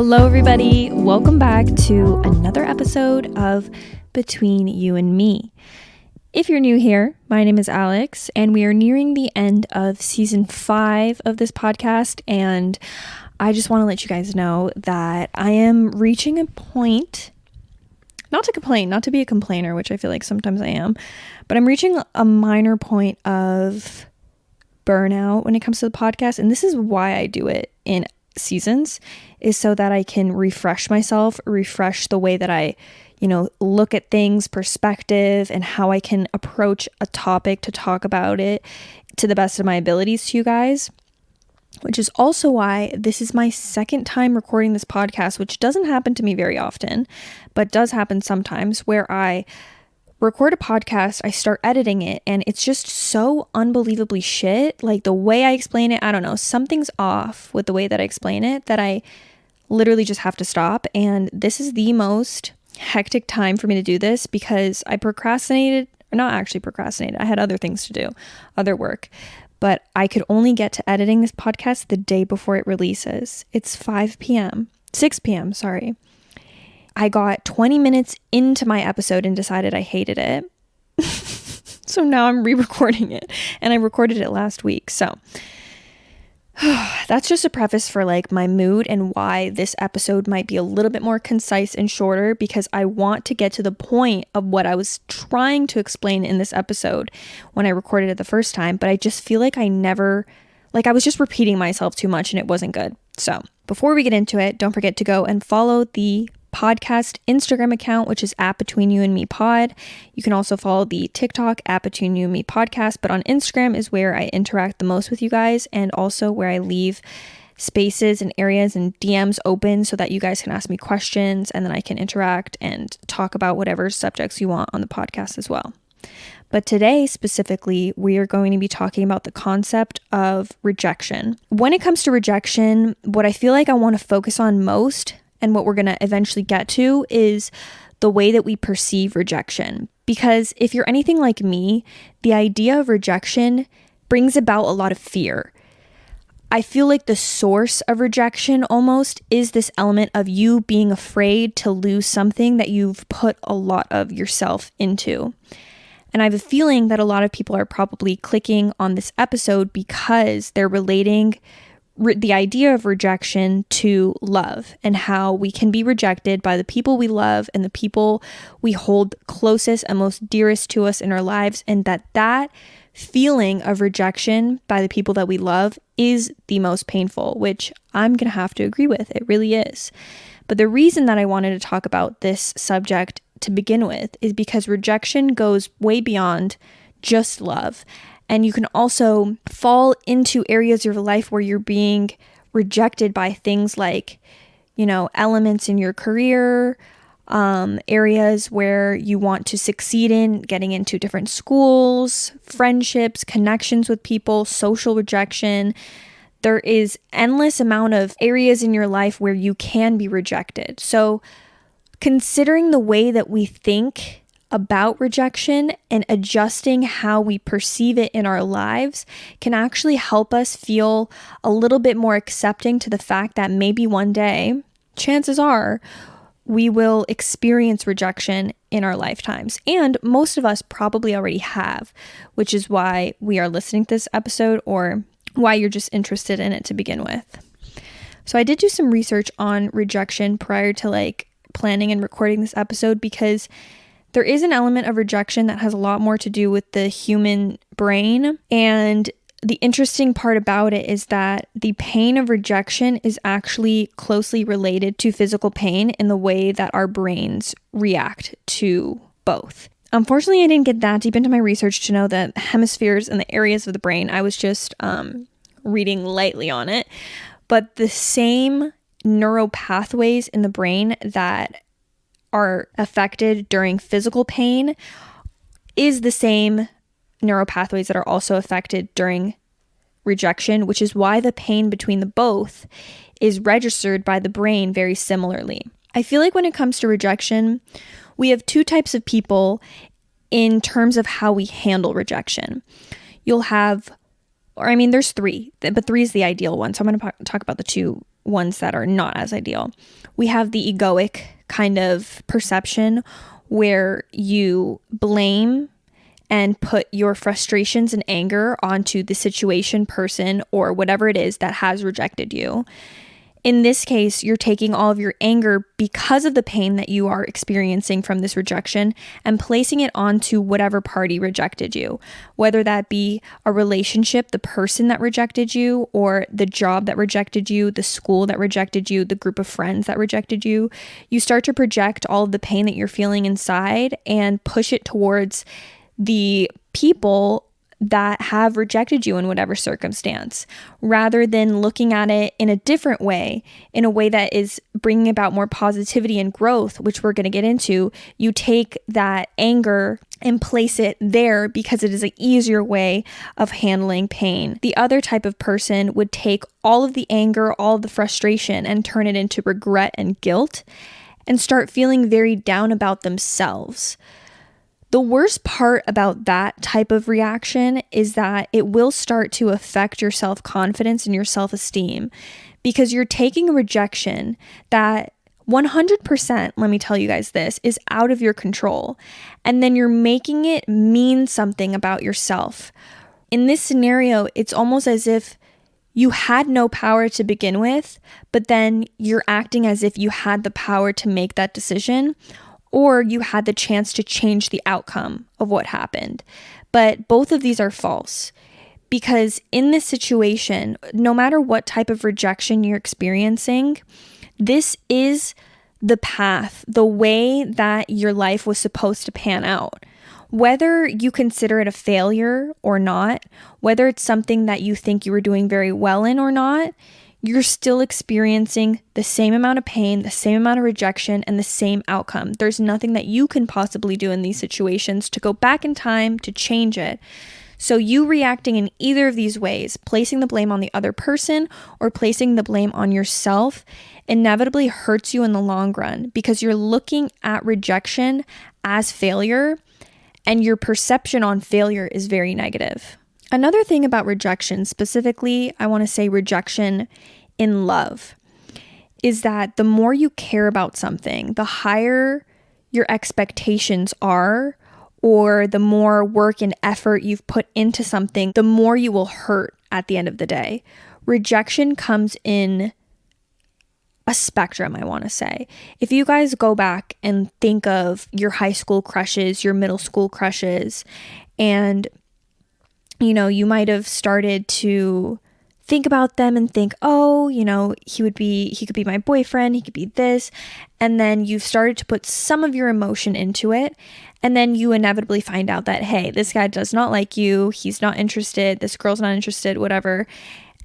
Hello, everybody. Welcome back to another episode of Between You and Me. If you're new here, my name is Alex, and we are nearing the end of season 5 of this podcast, and I just want to let you guys know that I am reaching a point, not to complain, not to be a complainer, which I feel like sometimes I am, but I'm reaching a minor point of burnout when it comes to the podcast, and this is why I do it in seasons, is so that I can refresh myself, refresh the way that I, look at things, perspective, and how I can approach a topic to talk about it to the best of my abilities to you guys, which is also why this is my second time recording this podcast, which doesn't happen to me very often, but does happen sometimes, where I record a podcast, I start editing it, and it's just so unbelievably shit. Like the way I explain it, I don't know, something's off with the way that I explain it that I literally just have to stop. And this is the most hectic time for me to do this because I procrastinated, or not actually procrastinated, I had other things to do, other work, but I could only get to editing this podcast the day before it releases. It's 6 p.m., sorry. I got 20 minutes into my episode and decided I hated it. So now I'm re-recording it, and I recorded it last week. So that's just a preface for like my mood and why this episode might be a little bit more concise and shorter, because I want to get to the point of what I was trying to explain in this episode when I recorded it the first time. But I just feel like I was just repeating myself too much and it wasn't good. So before we get into it, don't forget to go and follow the podcast Instagram account, which is @BetweenYouAndMePod. You can also follow the TikTok @BetweenYouAndMe Podcast, but on Instagram is where I interact the most with you guys, and also where I leave spaces and areas and DMs open so that you guys can ask me questions, and then I can interact and talk about whatever subjects you want on the podcast as well. But today, specifically, we are going to be talking about the concept of rejection. When it comes to rejection, what I feel like I want to focus on most, and what we're going to eventually get to, is the way that we perceive rejection. Because if you're anything like me, the idea of rejection brings about a lot of fear. I feel like the source of rejection almost is this element of you being afraid to lose something that you've put a lot of yourself into. And I have a feeling that a lot of people are probably clicking on this episode because they're relating the idea of rejection to love, and how we can be rejected by the people we love and the people we hold closest and most dearest to us in our lives, and that feeling of rejection by the people that we love is the most painful, which I'm gonna have to agree with. It really is. But the reason that I wanted to talk about this subject to begin with is because rejection goes way beyond just love. And you can also fall into areas of your life where you're being rejected by things like, elements in your career, areas where you want to succeed in, getting into different schools, friendships, connections with people, social rejection. There is endless amount of areas in your life where you can be rejected. So considering the way that we think about rejection and adjusting how we perceive it in our lives can actually help us feel a little bit more accepting to the fact that maybe one day, chances are, we will experience rejection in our lifetimes. And most of us probably already have, which is why we are listening to this episode, or why you're just interested in it to begin with. So I did do some research on rejection prior to planning and recording this episode, because there is an element of rejection that has a lot more to do with the human brain. And the interesting part about it is that the pain of rejection is actually closely related to physical pain in the way that our brains react to both. Unfortunately, I didn't get that deep into my research to know the hemispheres and the areas of the brain. I was just reading lightly on it. But the same neural pathways in the brain that are affected during physical pain is the same neural pathways that are also affected during rejection, which is why the pain between the both is registered by the brain very similarly. I feel like when it comes to rejection, we have two types of people in terms of how we handle rejection. You'll have, there's three, but three is the ideal one. So I'm going to talk about the two ones that are not as ideal. We have the egoic kind of perception where you blame and put your frustrations and anger onto the situation, person, or whatever it is that has rejected you. In this case, you're taking all of your anger because of the pain that you are experiencing from this rejection and placing it onto whatever party rejected you, whether that be a relationship, the person that rejected you, or the job that rejected you, the school that rejected you, the group of friends that rejected you. You start to project all of the pain that you're feeling inside and push it towards the people that have rejected you in whatever circumstance, rather than looking at it in a different way, in a way that is bringing about more positivity and growth, which we're going to get into. You take that anger and place it there because it is an easier way of handling pain. The other type of person would take all of the anger, all of the frustration, and turn it into regret and guilt and start feeling very down about themselves. The worst part about that type of reaction is that it will start to affect your self-confidence and your self-esteem, because you're taking a rejection that 100%, let me tell you guys this, is out of your control. And then you're making it mean something about yourself. In this scenario, it's almost as if you had no power to begin with, but then you're acting as if you had the power to make that decision, or you had the chance to change the outcome of what happened. But both of these are false, because in this situation, no matter what type of rejection you're experiencing, this is the path, the way that your life was supposed to pan out. Whether you consider it a failure or not, whether it's something that you think you were doing very well in or not, you're still experiencing the same amount of pain, the same amount of rejection, and the same outcome. There's nothing that you can possibly do in these situations to go back in time to change it. So you reacting in either of these ways, placing the blame on the other person or placing the blame on yourself, inevitably hurts you in the long run, because you're looking at rejection as failure, and your perception on failure is very negative. Another thing about rejection, specifically, I want to say rejection in love, is that the more you care about something, the higher your expectations are, or the more work and effort you've put into something, the more you will hurt at the end of the day. Rejection comes in a spectrum, I want to say. If you guys go back and think of your high school crushes, your middle school crushes, and you might have started to think about them and think, oh, he could be my boyfriend, he could be this. And then you've started to put some of your emotion into it. And then you inevitably find out that, hey, this guy does not like you. He's not interested. This girl's not interested, whatever.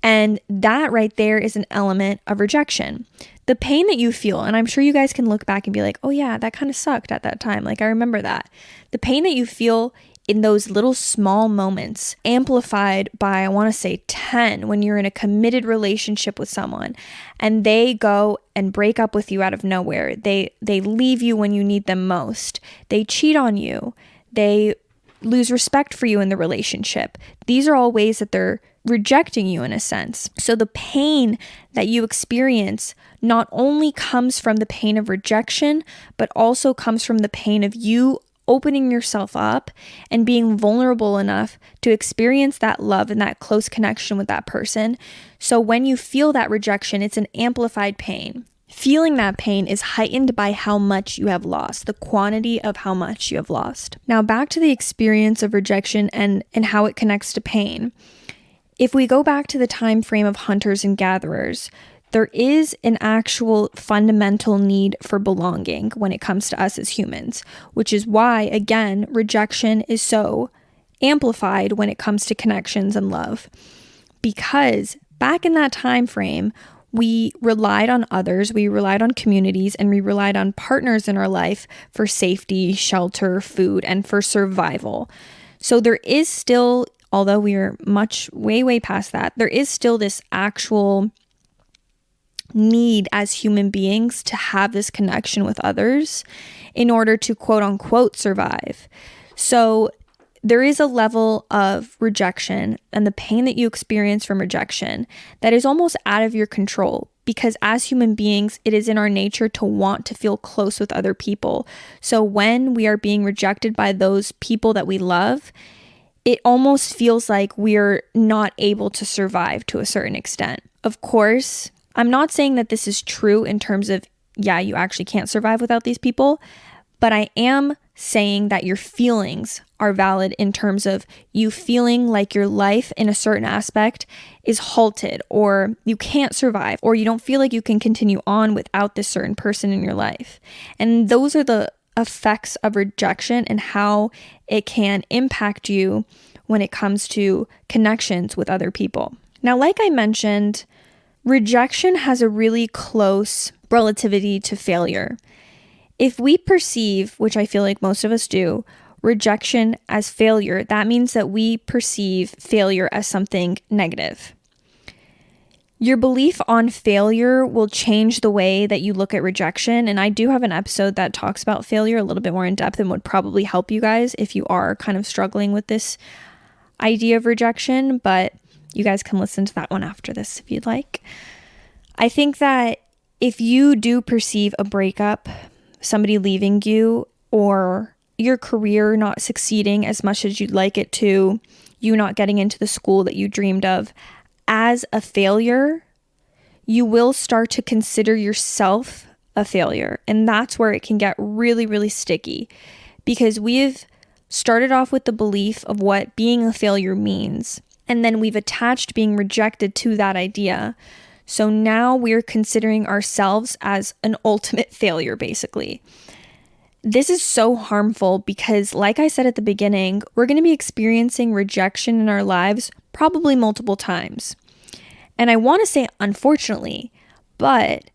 And that right there is an element of rejection. The pain that you feel, and I'm sure you guys can look back and be like, oh yeah, that kind of sucked at that time. Like, I remember that. The pain that you feel in those little small moments, amplified by, I want to say 10, when you're in a committed relationship with someone and they go and break up with you out of nowhere. They leave you when you need them most. They cheat on you. They lose respect for you in the relationship. These are all ways that they're rejecting you in a sense. So the pain that you experience not only comes from the pain of rejection, but also comes from the pain of you opening yourself up and being vulnerable enough to experience that love and that close connection with that person. So when you feel that rejection, it's an amplified pain. Feeling that pain is heightened by how much you have lost, the quantity of how much you have lost. Now back to the experience of rejection and how it connects to pain. If we go back to the time frame of hunters and gatherers, there is an actual fundamental need for belonging when it comes to us as humans, which is why, again, rejection is so amplified when it comes to connections and love. Because back in that time frame, we relied on others, we relied on communities, and we relied on partners in our life for safety, shelter, food, and for survival. So there is still, although we are way past that, there is still this actual need as human beings to have this connection with others in order to quote unquote survive. So there is a level of rejection and the pain that you experience from rejection that is almost out of your control, because as human beings, it is in our nature to want to feel close with other people. So when we are being rejected by those people that we love, it almost feels like we're not able to survive to a certain extent. Of course, I'm not saying that this is true in terms of, yeah, you actually can't survive without these people, but I am saying that your feelings are valid in terms of you feeling like your life in a certain aspect is halted, or you can't survive, or you don't feel like you can continue on without this certain person in your life. And those are the effects of rejection and how it can impact you when it comes to connections with other people. Now, like I mentioned, rejection has a really close relativity to failure. If we perceive, which I feel like most of us do, rejection as failure, that means that we perceive failure as something negative. Your belief on failure will change the way that you look at rejection. And I do have an episode that talks about failure a little bit more in depth and would probably help you guys if you are kind of struggling with this idea of rejection. But you guys can listen to that one after this if you'd like. I think that if you do perceive a breakup, somebody leaving you, or your career not succeeding as much as you'd like it to, you not getting into the school that you dreamed of, as a failure, you will start to consider yourself a failure. And that's where it can get really, really sticky, because we've started off with the belief of what being a failure means, and then we've attached being rejected to that idea. So now we're considering ourselves as an ultimate failure, basically. This is so harmful because, like I said at the beginning, we're going to be experiencing rejection in our lives probably multiple times. And I want to say unfortunately, but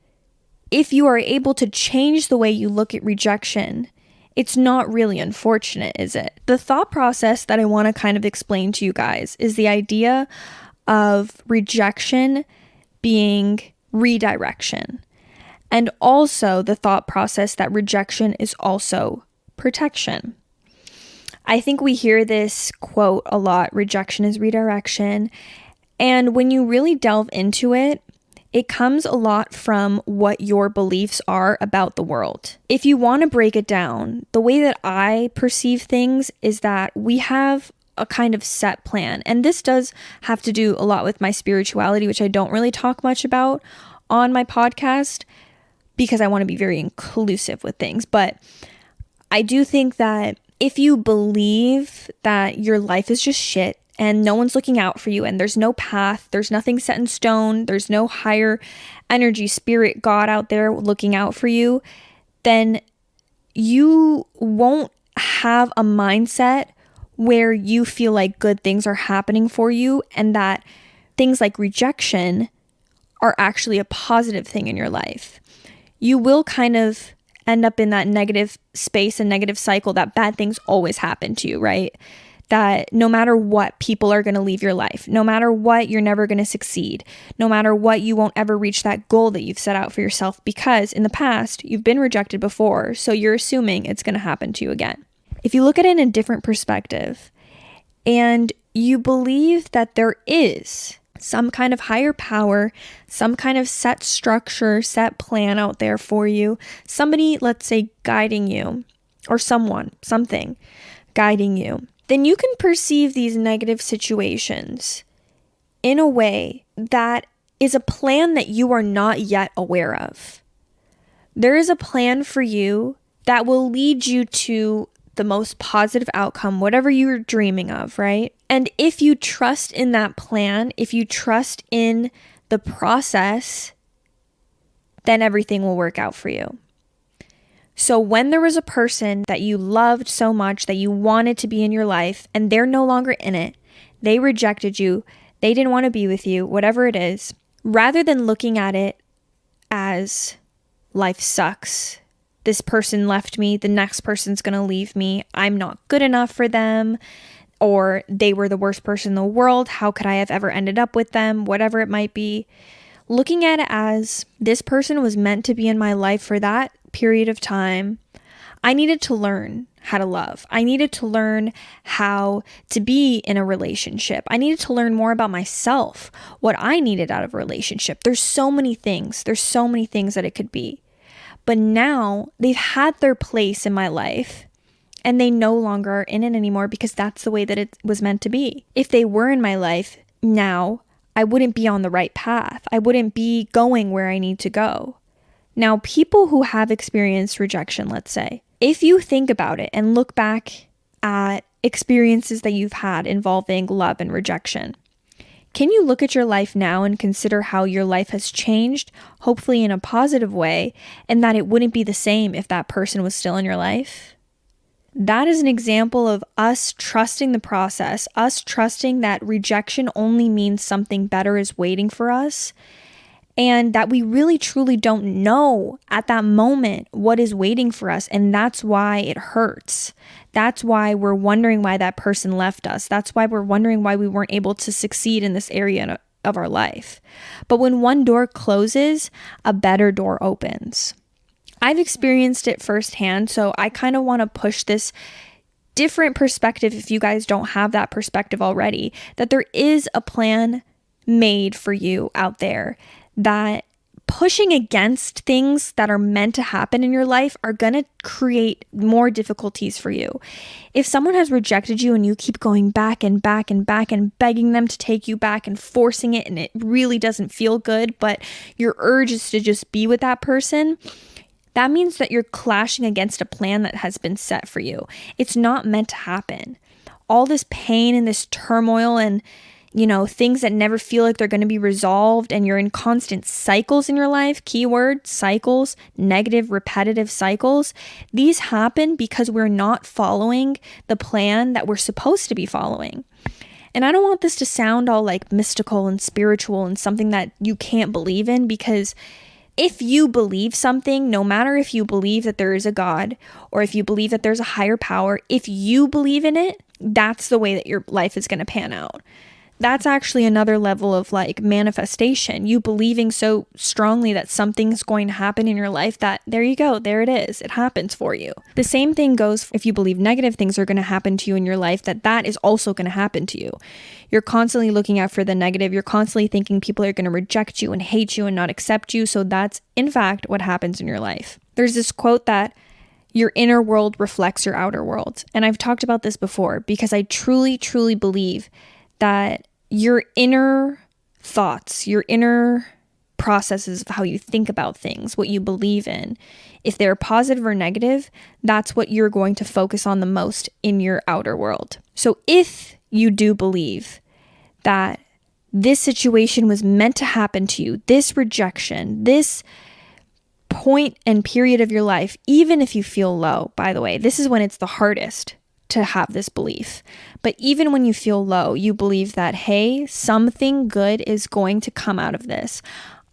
if you are able to change the way you look at rejection, it's not really unfortunate, is it? The thought process that I want to kind of explain to you guys is the idea of rejection being redirection, and also the thought process that rejection is also protection. I think we hear this quote a lot, rejection is redirection, and when you really delve into it, it comes a lot from what your beliefs are about the world. If you want to break it down, the way that I perceive things is that we have a kind of set plan. And this does have to do a lot with my spirituality, which I don't really talk much about on my podcast because I want to be very inclusive with things. But I do think that if you believe that your life is just shit and no one's looking out for you and there's no path, there's nothing set in stone, there's no higher energy, spirit, God out there looking out for you, then you won't have a mindset where you feel like good things are happening for you and that things like rejection are actually a positive thing in your life. You will kind of end up in that negative space and negative cycle that bad things always happen to you, right? That no matter what, people are going to leave your life. No matter what, you're never going to succeed. No matter what, you won't ever reach that goal that you've set out for yourself because in the past, you've been rejected before, so you're assuming it's going to happen to you again. If you look at it in a different perspective and you believe that there is some kind of higher power, some kind of set structure, set plan out there for you, somebody, let's say, guiding you, or something guiding you, then you can perceive these negative situations in a way that is a plan that you are not yet aware of. There is a plan for you that will lead you to the most positive outcome, whatever you're dreaming of, right? And if you trust in that plan, if you trust in the process, then everything will work out for you. So when there was a person that you loved so much that you wanted to be in your life and they're no longer in it, they rejected you, they didn't want to be with you, whatever it is, rather than looking at it as life sucks, this person left me, the next person's going to leave me, I'm not good enough for them, or they were the worst person in the world, how could I have ever ended up with them, whatever it might be. Looking at it as this person was meant to be in my life for that period of time, I needed to learn how to love. I needed to learn how to be in a relationship. I needed to learn more about myself, what I needed out of a relationship. There's so many things. There's so many things that it could be. But now they've had their place in my life and they no longer are in it anymore because that's the way that it was meant to be. If they were in my life now, I wouldn't be on the right path. I wouldn't be going where I need to go. Now, people who have experienced rejection, let's say, if you think about it and look back at experiences that you've had involving love and rejection, can you look at your life now and consider how your life has changed, hopefully in a positive way, and that it wouldn't be the same if that person was still in your life? That is an example of us trusting the process, us trusting that rejection only means something better is waiting for us, and that we really truly don't know at that moment what is waiting for us. And that's why it hurts. That's why we're wondering why that person left us. That's why we're wondering why we weren't able to succeed in this area of our life. But when one door closes, a better door opens. I've experienced it firsthand, so I kind of want to push this different perspective if you guys don't have that perspective already, that there is a plan made for you out there, that pushing against things that are meant to happen in your life are going to create more difficulties for you. If someone has rejected you and you keep going back and back and back and begging them to take you back and forcing it, and it really doesn't feel good, but your urge is to just be with that person, that means that you're clashing against a plan that has been set for you. It's not meant to happen. All this pain and this turmoil and things that never feel like they're going to be resolved, and you're in constant cycles in your life, keyword, cycles, negative, repetitive cycles. These happen because we're not following the plan that we're supposed to be following. And I don't want this to sound all like mystical and spiritual and something that you can't believe in, because if you believe something, no matter if you believe that there is a God or if you believe that there's a higher power, if you believe in it, that's the way that your life is going to pan out. That's actually another level of manifestation. You believing so strongly that something's going to happen in your life that there you go, there it is. It happens for you. The same thing goes if you believe negative things are going to happen to you in your life, that is also going to happen to you. You're constantly looking out for the negative. You're constantly thinking people are going to reject you and hate you and not accept you. So that's in fact what happens in your life. There's this quote that your inner world reflects your outer world. And I've talked about this before because I truly, truly believe that your inner thoughts, your inner processes of how you think about things, what you believe in, if they're positive or negative, that's what you're going to focus on the most in your outer world. So if you do believe that this situation was meant to happen to you, this rejection, this point and period of your life, even if you feel low, by the way, this is when it's the hardest to have this belief. But even when you feel low, you believe that, hey, something good is going to come out of this.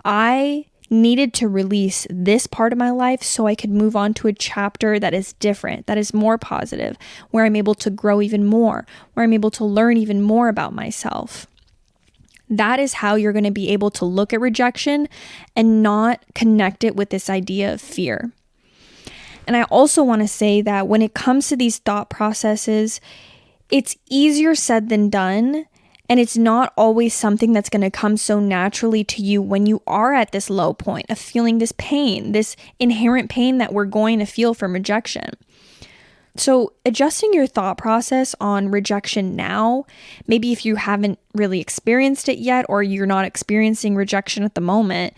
I needed to release this part of my life so I could move on to a chapter that is different, that is more positive, where I'm able to grow even more, where I'm able to learn even more about myself. That is how you're going to be able to look at rejection and not connect it with this idea of fear. And I also want to say that when it comes to these thought processes, it's easier said than done. And it's not always something that's going to come so naturally to you when you are at this low point of feeling this pain, this inherent pain that we're going to feel from rejection. So adjusting your thought process on rejection now, maybe if you haven't really experienced it yet or you're not experiencing rejection at the moment,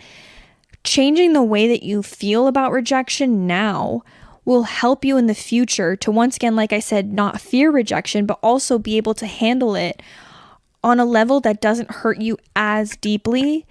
changing the way that you feel about rejection now will help you in the future to, once again, like I said, not fear rejection, but also be able to handle it on a level that doesn't hurt you as deeply,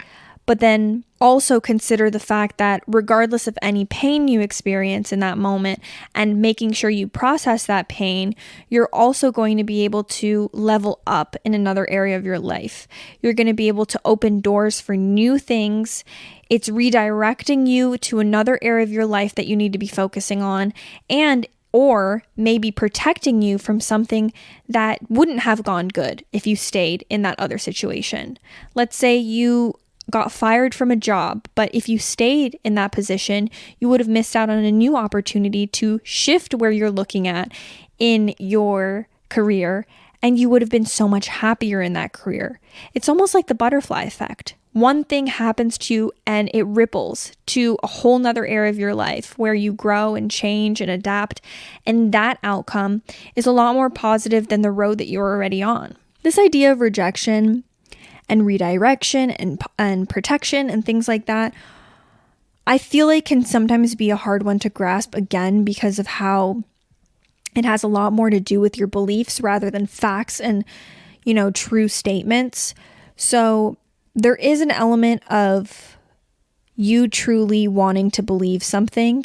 but then also consider the fact that regardless of any pain you experience in that moment and making sure you process that pain, you're also going to be able to level up in another area of your life. You're going to be able to open doors for new things. It's redirecting you to another area of your life that you need to be focusing on, and or maybe protecting you from something that wouldn't have gone good if you stayed in that other situation. Let's say you got fired from a job, but if you stayed in that position, you would have missed out on a new opportunity to shift where you're looking at in your career, and you would have been so much happier in that career. It's almost like the butterfly effect. One thing happens to you and it ripples to a whole nother area of your life where you grow and change and adapt. And that outcome is a lot more positive than the road that you're already on. This idea of rejection and redirection and protection and things like that, I feel like can sometimes be a hard one to grasp, again, because of how it has a lot more to do with your beliefs rather than facts and, true statements. So there is an element of you truly wanting to believe something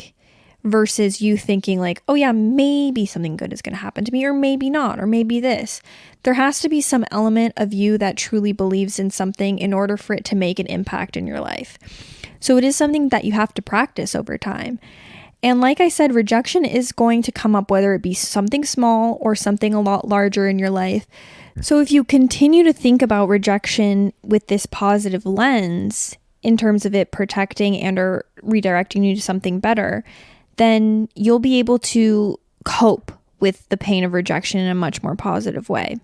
versus you thinking like, oh yeah, maybe something good is going to happen to me, or maybe not, or maybe this. There has to be some element of you that truly believes in something in order for it to make an impact in your life. So it is something that you have to practice over time. And like I said, rejection is going to come up whether it be something small or something a lot larger in your life. So if you continue to think about rejection with this positive lens, in terms of it protecting and or redirecting you to something better, then you'll be able to cope with the pain of rejection in a much more positive way.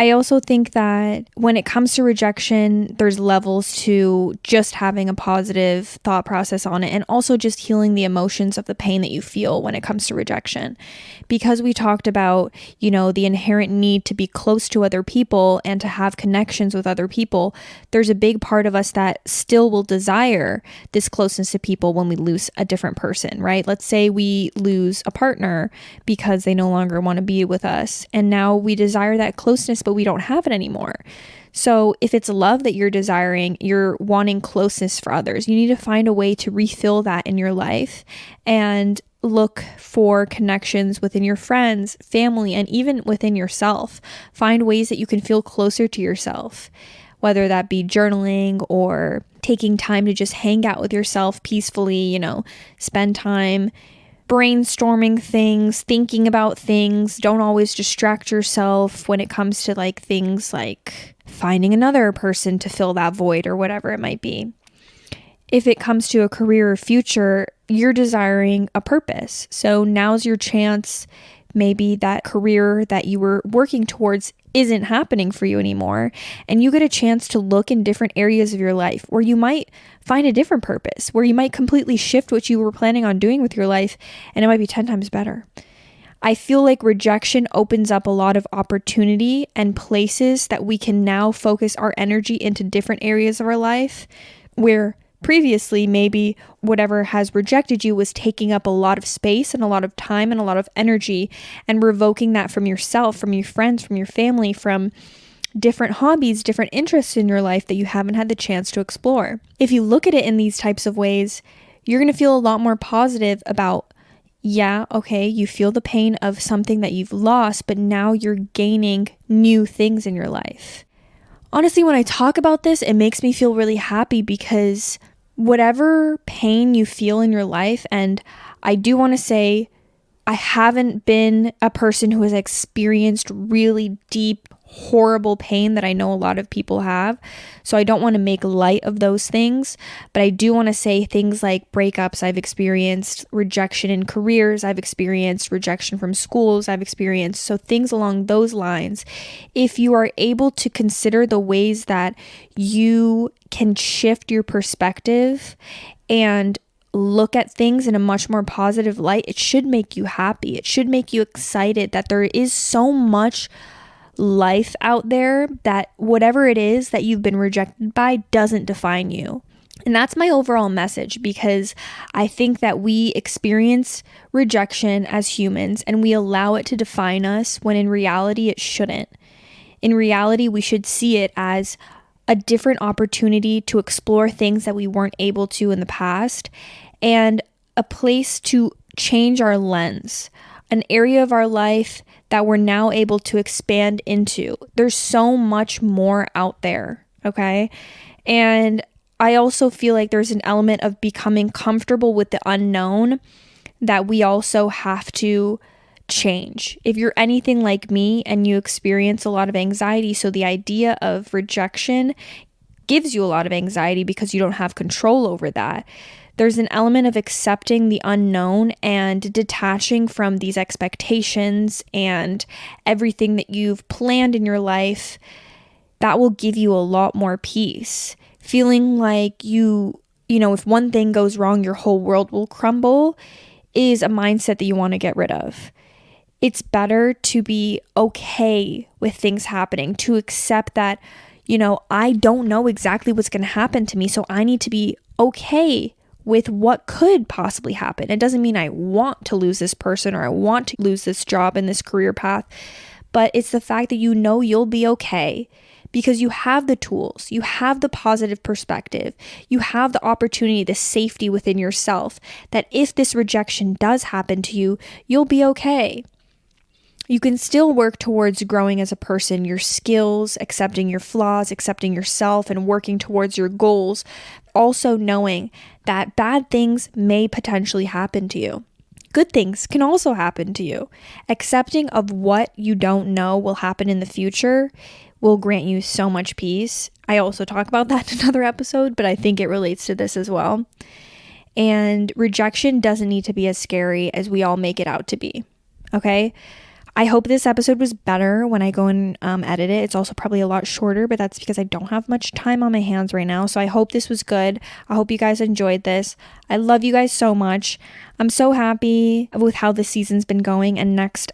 I also think that when it comes to rejection, there's levels to just having a positive thought process on it, and also just healing the emotions of the pain that you feel when it comes to rejection. Because we talked about, the inherent need to be close to other people and to have connections with other people, there's a big part of us that still will desire this closeness to people when we lose a different person, right? Let's say we lose a partner because they no longer want to be with us, and now we desire that closeness, but we don't have it anymore. So if it's love that you're desiring, you're wanting closeness for others, you need to find a way to refill that in your life and look for connections within your friends, family, and even within yourself. Find ways that you can feel closer to yourself, whether that be journaling or taking time to just hang out with yourself peacefully, spend time brainstorming things, thinking about things. Don't always distract yourself when it comes to things like finding another person to fill that void or whatever it might be. If it comes to a career or future, you're desiring a purpose. So now's your chance. Maybe that career that you were working towards isn't happening for you anymore, and you get a chance to look in different areas of your life where you might find a different purpose, where you might completely shift what you were planning on doing with your life, and it might be 10 times better. I feel like rejection opens up a lot of opportunity and places that we can now focus our energy into different areas of our life, where previously maybe whatever has rejected you was taking up a lot of space and a lot of time and a lot of energy, and revoking that from yourself, from your friends, from your family, from different hobbies, different interests in your life that you haven't had the chance to explore. If you look at it in these types of ways, you're going to feel a lot more positive about, yeah, okay, you feel the pain of something that you've lost, but now you're gaining new things in your life. Honestly, when I talk about this, it makes me feel really happy, because whatever pain you feel in your life, and I do want to say, I haven't been a person who has experienced really deep, horrible pain that I know a lot of people have. So I don't want to make light of those things, but I do want to say things like breakups I've experienced, rejection in careers I've experienced, rejection from schools I've experienced. So things along those lines. If you are able to consider the ways that you can shift your perspective and look at things in a much more positive light, it should make you happy. It should make you excited that there is so much life out there, that whatever it is that you've been rejected by doesn't define you. And that's my overall message, because I think that we experience rejection as humans and we allow it to define us, when in reality it shouldn't. In reality, we should see it as a different opportunity to explore things that we weren't able to in the past, and a place to change our lens, an area of our life that we're now able to expand into. There's so much more out there, okay? And I also feel like there's an element of becoming comfortable with the unknown that we also have to change. If you're anything like me and you experience a lot of anxiety, so the idea of rejection gives you a lot of anxiety because you don't have control over that. There's an element of accepting the unknown and detaching from these expectations and everything that you've planned in your life. That will give you a lot more peace. Feeling like if one thing goes wrong, your whole world will crumble is a mindset that you want to get rid of. It's better to be okay with things happening, to accept that, I don't know exactly what's going to happen to me, so I need to be okay with what could possibly happen. It doesn't mean I want to lose this person or I want to lose this job and this career path, but it's the fact that you'll be okay because you have the tools, you have the positive perspective, you have the opportunity, the safety within yourself that if this rejection does happen to you, you'll be okay. You can still work towards growing as a person, your skills, accepting your flaws, accepting yourself, and working towards your goals. Also knowing that bad things may potentially happen to you. Good things can also happen to you. Accepting of what you don't know will happen in the future will grant you so much peace. I also talk about that in another episode, but I think it relates to this as well. And rejection doesn't need to be as scary as we all make it out to be. Okay? I hope this episode was better when I go and edit it. It's also probably a lot shorter, but that's because I don't have much time on my hands right now. So I hope this was good. I hope you guys enjoyed this. I love you guys so much. I'm so happy with how this season's been going. And next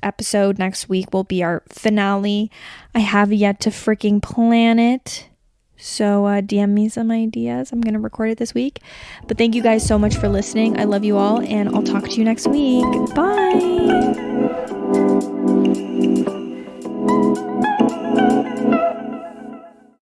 week will be our finale. I have yet to freaking plan it. So DM me some ideas. I'm going to record it this week. But thank you guys so much for listening. I love you all, and I'll talk to you next week. Bye.